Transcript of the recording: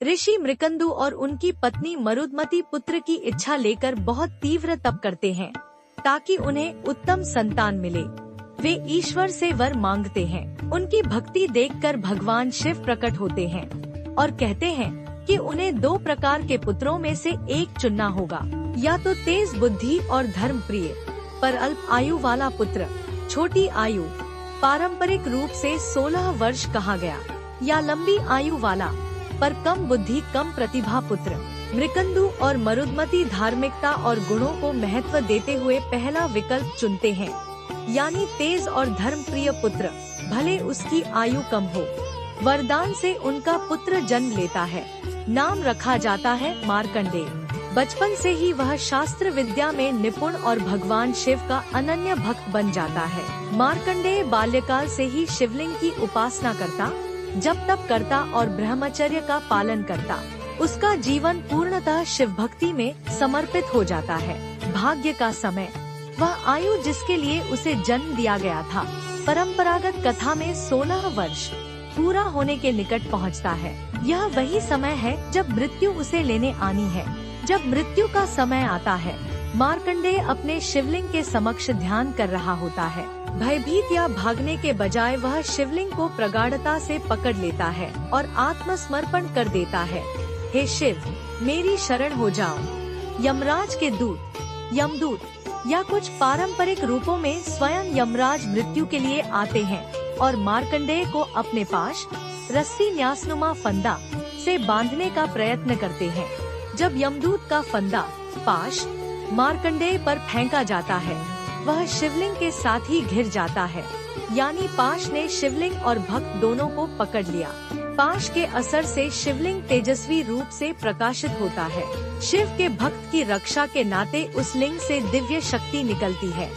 ऋषि मृकंदु और उनकी पत्नी मरुदमती पुत्र की इच्छा लेकर बहुत तीव्र तप करते हैं ताकि उन्हें उत्तम संतान मिले। वे ईश्वर से वर मांगते हैं। उनकी भक्ति देखकर भगवान शिव प्रकट होते हैं और कहते हैं कि उन्हें 2 प्रकार के पुत्रों में से एक चुनना होगा, या तो तेज बुद्धि और धर्म प्रिय पर अल्प आयु वाला पुत्र, छोटी आयु पारंपरिक रूप से 16 वर्ष कहा गया, या लंबी आयु वाला पर कम बुद्धि कम प्रतिभा पुत्र। मृकंदु और मरुदमती धार्मिकता और गुणों को महत्व देते हुए पहला विकल्प चुनते हैं, यानी तेज और धर्म प्रिय पुत्र, भले उसकी आयु कम हो। वरदान से उनका पुत्र जन्म लेता है। नाम रखा जाता है मार्कंडेय। बचपन से ही वह शास्त्र विद्या में निपुण और भगवान शिव का अनन्य भक्त बन जाता है। मार्कंडेय बाल्यकाल से ही शिवलिंग की उपासना करता, जप तप करता और ब्रह्मचर्य का पालन करता। उसका जीवन पूर्णतः शिव भक्ति में समर्पित हो जाता है। भाग्य का समय, वह आयु जिसके लिए उसे जन्म दिया गया था, परंपरागत कथा में 16 वर्ष पूरा होने के निकट पहुंचता है। यह वही समय है जब मृत्यु उसे लेने आनी है। जब मृत्यु का समय आता है, मार्कंडेय अपने शिवलिंग के समक्ष ध्यान कर रहा होता है। भयभीत या भागने के बजाय वह शिवलिंग को प्रगाढ़ता से पकड़ लेता है और आत्मसमर्पण कर देता है। हे शिव, मेरी शरण हो जाओ। यमराज के दूत, यमदूत या कुछ पारंपरिक रूपों में स्वयं यमराज मृत्यु के लिए आते हैं और मार्कंडेय को अपने पास रस्सी न्यासनुमा फंदा से बांधने का प्रयत्न करते हैं। जब यमदूत का फंदा पाश मार्कंडेय पर फेंका जाता है, वह शिवलिंग के साथ ही घिर जाता है, यानी पाश ने शिवलिंग और भक्त दोनों को पकड़ लिया। पाश के असर से शिवलिंग तेजस्वी रूप से प्रकाशित होता है। शिव के भक्त की रक्षा के नाते उस लिंग से दिव्य शक्ति निकलती है।